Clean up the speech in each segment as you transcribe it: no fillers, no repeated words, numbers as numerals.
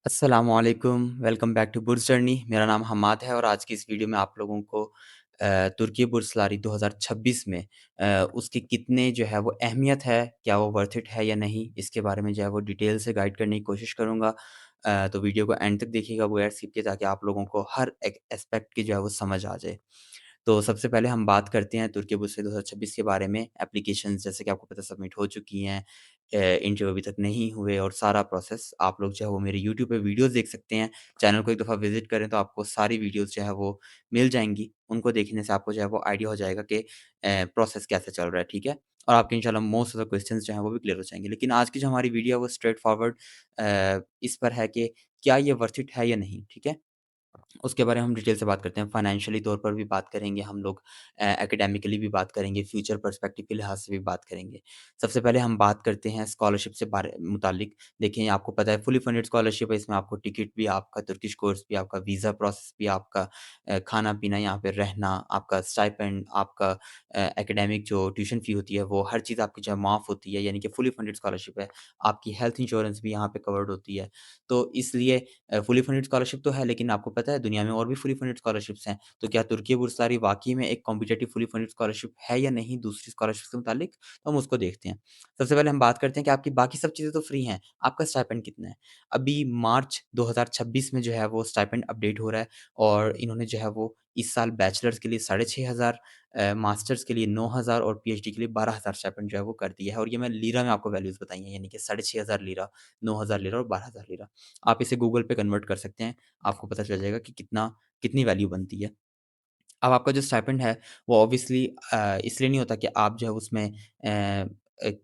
अस्सलामुअलैकुम, welcome back to बुर्स journey. मेरा नाम हम्माद है और आज की इस वीडियो में आप लोगों को तुर्की बुर्स लारी 2026 में उसकी कितने जो है वो अहमियत है, क्या वो वर्थ इट है या नहीं, इसके बारे में जो है वो डिटेल से गाइड करने की कोशिश करूँगा। तो वीडियो को एंड तक देखिएगा बगैर स्किप किए ताकि आप लोगों को हर एक एस्पेक्ट की जो है वो समझ आ जाए। तो सबसे पहले हम बात करते हैं तुर्की बुर्स 2026 के बारे में। एप्लीकेशंस जैसे कि आपको पता है सबमिट हो चुकी हैं। इंटरव्यू अभी तक नहीं हुए और सारा प्रोसेस आप लोग जो है वो मेरे यूट्यूब पे वीडियोज़ देख सकते हैं। चैनल को एक दफ़ा विज़िट करें तो आपको सारी वीडियोज़ जो है वो मिल जाएँगी। उनको देखने से आपको जो है वो आइडिया हो जाएगा कि प्रोसेस कैसे चल रहा है, ठीक है? और आपके इंशाल्लाह मोस्ट ऑफ द क्वेश्चंस जो हैं वो भी क्लियर हो जाएँगे। लेकिन आज की जो हमारी वीडियो है वो स्ट्रेट फॉरवर्ड इस पर है कि क्या ये वर्थ इट है या नहीं, ठीक है? उसके बारे में हम डिटेल से बात करते हैं। फाइनेंशियली तौर पर भी बात करेंगे हम लोग, एकेडेमिकली भी बात करेंगे, फ्यूचर पर्सपेक्टिव के लिहाज से भी बात करेंगे। सबसे पहले हम बात करते हैं स्कॉलरशिप से बारे मुतालिक। देखिए, आपको पता है फुली फंडेड स्कॉलरशिप है, इसमें आपको टिकट भी, आपका तुर्किश कोर्स भी, आपका वीज़ा प्रोसेस भी, आपका खाना-पीना, यहाँ पे रहना, आपका स्टाइपेंड, आपका एकेडेमिक जो ट्यूशन फ़ी होती है, वो हर चीज़ आपकी जो है माफ़ होती है, यानी कि फुली फंडेड स्कॉलरशिप है। आपकी हेल्थ इंश्योरेंस भी यहाँ पे कवर्ड होती है। तो इसलिए फुली फंडेड स्कॉलरशिप तो है, लेकिन आपको पता है दुनिया में और भी फुली फंडेड स्कॉलरशिप्स हैं। तो क्या तुर्की बुर्सारी वाक़ई में एक कॉम्पिटिटिव फुली फंडेड स्कॉलरशिप है या नहीं दूसरी स्कॉलरशिप से मुतालिक? तो हम उसको देखते हैं। सबसे पहले हम बात करते हैं कि आपकी बाकी सब चीज़ें तो फ्री हैं, आपका स्टाइपेंड कितना है? अभी मार्च 2026 में जो है वो स्टाइपेंड अपडेट हो रहा है और इन्होंने जो है वो इस साल बैचलर्स के लिए 6,500 मास्टर्स के लिए 9,000 और पीएचडी के लिए 12,000 स्टाइपेंड जो है वो कर दिया है और ये मैं लीरा में आपको वैल्यूज़ बताई हैं, यानी कि 6,500 लीरा, 9,000 लीरा और 12,000 लीरा। आप इसे गूगल पे कन्वर्ट कर सकते हैं, आपको पता चल जाएगा कि कितनी वैल्यू बनती है। अब आपका जो स्टाइपेंड है, वो ऑब्वियसली इसलिए नहीं होता कि आप जो है उसमें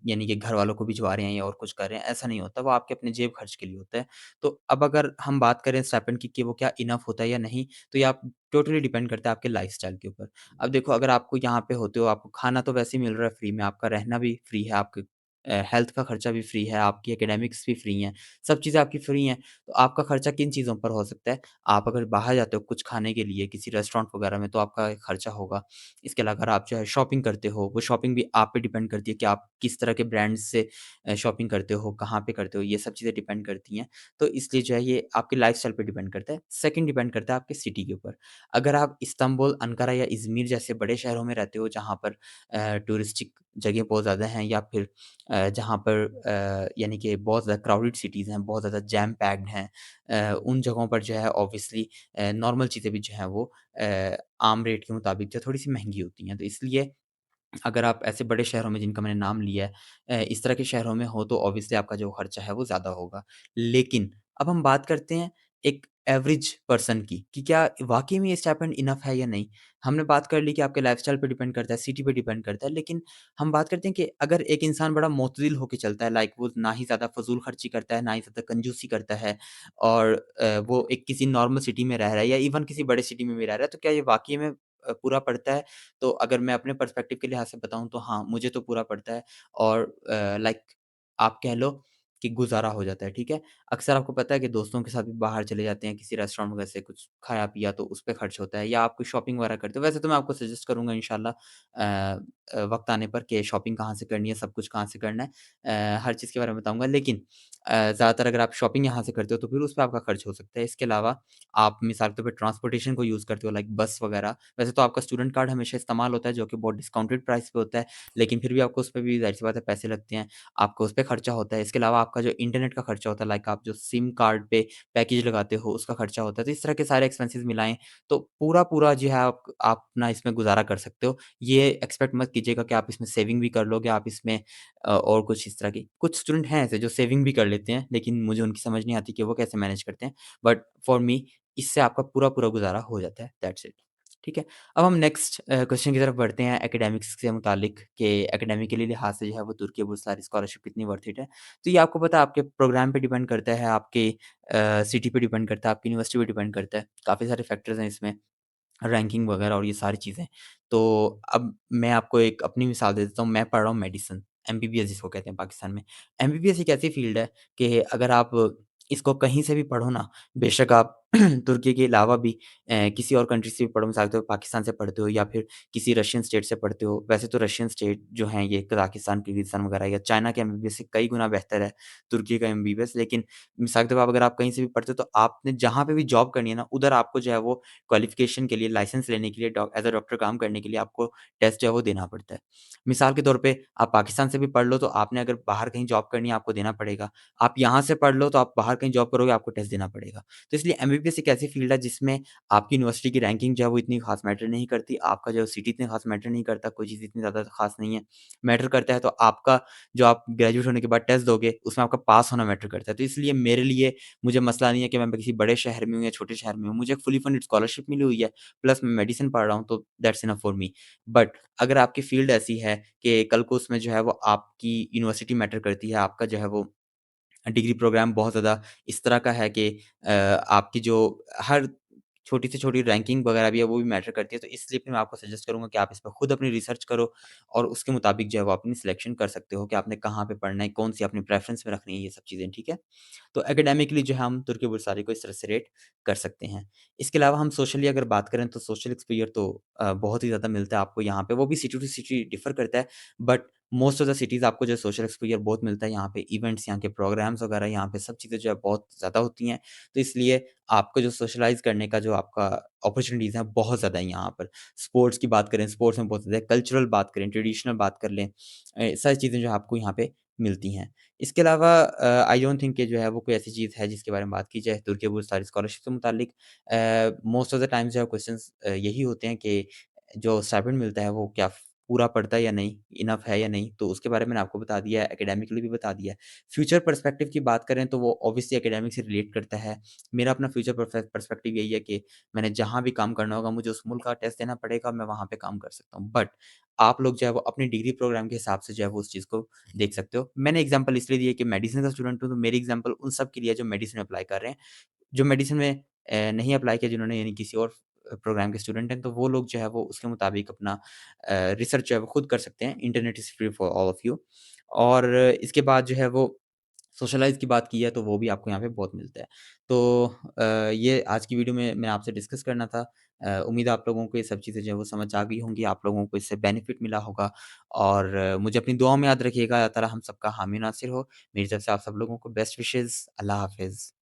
यानी कि घरवालों को भिजवा रहे हैं या और कुछ कर रहे हैं, ऐसा नहीं होता, वो आपके अपने जेब खर्च के लिए होता है। तो अब अगर हम बात करें स्टाइपेंड की कि वो क्या इनफ होता है या नहीं, तो ये आप टोटली डिपेंड करता है आपके लाइफ़स्टाइल के ऊपर। अब देखो, अगर आपको यहाँ पे होते हो, आपको खाना तो वैसे ही मिल रहा है फ्री में, आपका रहना भी फ्री है, आपके हेल्थ का खर्चा भी फ्री है, आपकी एकेडमिक्स भी फ्री हैं, सब चीज़ें आपकी फ्री हैं, तो आपका खर्चा किन चीज़ों पर हो सकता है? आप अगर बाहर जाते हो कुछ खाने के लिए किसी रेस्टोरेंट वगैरह में, तो आपका एक खर्चा होगा। इसके अलावा अगर आप जो है शॉपिंग करते हो, वो शॉपिंग भी आप पे डिपेंड करती है कि आप किस तरह के ब्रांड्स से शॉपिंग करते हो, कहाँ पे करते हो, ये सब चीज़ें डिपेंड करती हैं। तो इसलिए जो है ये आपके लाइफ़स्टाइल पे डिपेंड करता है। सेकंड डिपेंड करता है आपके सिटी के ऊपर। अगर आप इस्तांबुल, अंकारा या इज़मिर जैसे बड़े शहरों में रहते हो जहाँ पर टूरिस्टिक जगह बहुत ज़्यादा हैं या फिर जहाँ पर यानी कि बहुत ज़्यादा क्राउडेड सिटीज़ हैं, बहुत ज़्यादा जैम पैक्ड हैं, उन जगहों पर जो है ऑब्वियसली नॉर्मल चीज़ें भी जो हैं वो आम रेट के मुताबिक जो थोड़ी-सी महँगी होती हैं। तो इसलिए अगर आप ऐसे बड़े शहरों में जिनका मैंने नाम लिया है, इस तरह के शहरों में हो तो ऑब्वियसली आपका जो खर्चा है वो ज़्यादा होगा। लेकिन अब हम बात करते हैं एक एवरेज पर्सन की कि क्या वाक़ई में ये स्टाइपेंड इनफ है या नहीं? हमने बात कर ली कि आपके लाइफ़स्टाइल पे डिपेंड करता है, सिटी पे डिपेंड करता है, लेकिन हम बात करते हैं कि अगर एक इंसान बड़ा मुतदिल होके चलता है, लाइक वो ना ही ज़्यादा फ़ज़ूल खर्ची करता है, ना ही ज़्यादा कंजूसी करता है और वो एक किसी नॉर्मल सिटी में रह रहा है या इवन किसी बड़े सिटी में भी रह रहा है, तो क्या ये वाक़ई में पूरा पड़ता है? तो अगर मैं अपने पर्सपेक्टिव के लिहाज़ से बताऊँ तो हाँ, मुझे तो पूरा पड़ता है और लाइक आप कह लो कि गुज़ारा हो जाता है, ठीक है? अक्सर आपको पता है कि दोस्तों के साथ भी बाहर चले जाते हैं, किसी रेस्टोरेंट वगैरह से कुछ खाया-पिया तो उस पे खर्च होता है या आप कोई शॉपिंग वगैरह करते हो। वैसे तो मैं आपको सजेस्ट करूँगा इंशाल्लाह वक़्त आने पर कि शॉपिंग कहाँ से करनी है, सब कुछ कहाँ से करना है। हर चीज़ के बारे में बताऊँगा, लेकिन ज़्यादातर अगर आप शॉपिंग यहाँ से करते हो तो फिर उस पे आपका खर्च हो सकता है। इसके अलावा आप मिसाल के तौर पे ट्रांसपोर्टेशन को यूज़ करते हो लाइक बस वगैरह, वैसे तो आपका स्टूडेंट कार्ड हमेशा इस्तेमाल होता है जो कि बहुत डिस्काउंटेड प्राइस पे होता है, लेकिन फिर भी आपको उस पे भी ज़ाहिर-सी बात है पैसे लगते हैं, आपको उस पे खर्चा होता है। इसके अलावा आपका जो इंटरनेट का खर्चा होता है, लाइक आप जो सिम कार्ड पे पैकेज लगाते हो उसका खर्चा होता है। तो इस तरह के सारे एक्सपेंसेस मिलाएँ तो पूरा-पूरा जो है आप अपना इसमें गुज़ारा कर सकते हो। ये एक्सपेक्ट मत कीजिएगा कि आप इसमें सेविंग भी कर लोगे, आप इसमें और कुछ इस तरह की कुछ स्टूडेंट हैं ऐसे जो सेविंग भी कर लेते हैं, लेकिन मुझे उनकी समझ नहीं आती कि वो कैसे मैनेज करते हैं। बट फॉर मी इससे आपका पूरा-पूरा गुज़ारा हो जाता है, दैट्स इट। ठीक है? अब हम नेक्स्ट क्वेश्चन की तरफ बढ़ते हैं एकेडमिक्स से मुतालिक कि एकेडमिकली लिहाज से जो है वो तुर्की बुर्सारी स्कॉलरशिप कितनी वर्थ इट है। तो ये आपको पता है आपके प्रोग्राम पे डिपेंड करता है, आपके सिटी पे डिपेंड करता है, आपकी यूनिवर्सिटी पे डिपेंड करता है। काफ़ी सारे फैक्टर्स हैं इसमें, रैंकिंग वगैरह और ये सारी चीज़ें। तो अब मैं आपको एक अपनी मिसाल दे देता हूँ, मैं पढ़ रहा हूँ मेडिसिन, एमबीबीएस जिसको कहते हैं पाकिस्तान में। एमबीबीएस एक ऐसी फ़ील्ड है कि अगर आप इसको कहीं से भी पढ़ो ना, बेशक आप तुर्की के अलावा भी किसी और कंट्री से भी पढ़ो, मिसाल के तौर पे पाकिस्तान से पढ़ते हो या फिर किसी रशियन स्टेट से पढ़ते हो। वैसे तो रशियन स्टेट जो हैं ये कज़ाकिस्तान, किर्गिज़स्तान वगैरह या चाइना के एमबीबीएस से कई गुना बेहतर है तुर्की का एमबीबीएस। लेकिन मिसाल के तौर पे अगर आप कहीं से भी पढ़ते हो तो आपने जहाँ पे भी जॉब करनी है ना, उधर आपको जो है वो क्वालिफ़िकेशन के लिए, लाइसेंस लेने के लिए, एज़ अ डॉक्टर काम करने के लिए आपको टेस्ट जो है वो देना पड़ता है। मिसाल के तौर पे आप पाकिस्तान से भी पढ़ लो तो आपने अगर बाहर कहीं जॉब करनी है आपको देना पड़ेगा। आप यहाँ से पढ़ लो तो आप बाहर कहीं जॉब करोगे आपको टेस्ट देना पड़ेगा। तो इसलिए एमबीबीएस एक ऐसी फ़ील्ड है जिसमें आपकी यूनिवर्सिटी की रैंकिंग जो है वो इतनी ख़ास मैटर नहीं करती, आपका जो सिटी इतनी ख़ास मैटर नहीं करता, कोई चीज़ इतनी ज़्यादा ख़ास नहीं है। मैटर करता है तो आपका जो आप ग्रेजुएट होने के बाद टेस्ट दोगे, उसमें आपका पास होना मैटर करता है। तो इसलिए मेरे लिए मुझे मसला नहीं है कि मैं किसी बड़े शहर में हूँ या छोटे शहर में हूँ, मुझे एक फुली फंडेड स्कॉलरशिप मिली हुई है, प्लस मैं मेडिसिन पढ़ रहा हूँ तो that's enough for me. But अगर आपकी फ़ील्ड ऐसी है कि कल को उसमें जो है वो आपकी यूनिवर्सिटी मैटर करती है, आपका जो है वो डिग्री प्रोग्राम बहुत ज़्यादा इस तरह का है कि आपकी जो हर छोटी से छोटी रैंकिंग वगैरह भी है, वो भी मैटर करती है। तो इसलिए फिर मैं आपको सजेस्ट करूँगा कि आप इस पे खुद अपनी रिसर्च करो और उसके मुताबिक जो है वो अपनी सिलेक्शन कर सकते हो कि आपने कहाँ पे पढ़ना है, कौन-सी अपनी प्रेफ़रेंस में रखनी है, ये सब चीज़ें, ठीक है? तो एकेडमिकली जो है हम तुर्की बुर्सारी को इस तरह से रेट कर सकते हैं। इसके अलावा हम सोशली अगर बात करें तो सोशल एक्सपोज़र तो बहुत ही ज़्यादा मिलता है आपको यहाँ पे, वो भी सिटी टू सिटी डिफ़र करता है but most of the cities आपको जो सोशल एक्सपोज़र बहुत मिलता है यहाँ पे, इवेंट्स, यहाँ के प्रोग्राम्स वगैरह, यहाँ पे सब चीज़ें जो है बहुत ज़्यादा होती हैं। तो इसलिए आपको जो सोशलाइज़ करने का जो आपका अपॉर्च्युनिटीज़ हैं, बहुत ज़्यादा है यहाँ पर। स्पोर्ट्स की बात करें, स्पोर्ट्स में बहुत ज़्यादा है, कल्चरल बात करें, ट्रेडिशनल बात कर लें, सारी चीज़ें जो है आपको यहाँ पे मिलती हैं। इसके अलावा आई डोंट थिंक कि जो है वो कोई ऐसी चीज़ है जिसके बारे में बात की जाए तुर्की बुर्स सारी स्कॉलरशिप से मुतालिक। मोस्ट ऑफ द टाइम्स जो है क्वेश्चंस यही होते हैं कि जो स्टाइपेंड मिलता है वो क्या पूरा पड़ता है या नहीं, इनफ है या नहीं, तो उसके बारे में मैंने आपको बता दिया है, एकेडमिकली भी बता दिया है। फ्यूचर पर्सपेक्टिव की बात करें तो वो ऑब्वियसली एकेडमिक से रिलेट करता है। मेरा अपना फ्यूचर पर्सपेक्टिव यही है कि मैंने जहाँ भी काम करना होगा मुझे उस मुल्क का टेस्ट देना पड़ेगा, मैं वहाँ पे काम कर सकता हूँ। बट आप लोग जो है वो अपनी डिग्री प्रोग्राम के हिसाब से जो है वो उस चीज़ को देख सकते हो। मैंने एग्ज़ाम्पल इसलिए दिया कि मेडिसिन का स्टूडेंट हूँ, तो मेरी एग्ज़ाम्पल उन सब के लिए है जो मेडिसिन में अप्लाई कर रहे हैं। जो मेडिसिन में नहीं अप्लाई किया जिन्होंने यानी किसी और प्रोग्राम के स्टूडेंट हैं, तो वो लोग जो है वो उसके मुताबिक अपना रिसर्च जो है वो खुद कर सकते हैं। Internet is free for all of you. और इसके बाद जो है वो सोशलाइज़ की बात की है तो वो भी आपको यहाँ पे बहुत मिलता है। तो ये आज की वीडियो में मैं आपसे डिस्कस करना था। उम्मीद है आप लोगों को ये सब चीज़ें जो है वो समझ आ गई होंगी, आप लोगों को इससे बेनिफिट मिला होगा और मुझे अपनी दुआओं में याद रखिएगा, अल्लाह ताला हम सबका हामी नासिर हो। मेरी तरफ से आप सब लोगों को बेस्ट विशेज़। अल्लाह हाफ़िज़।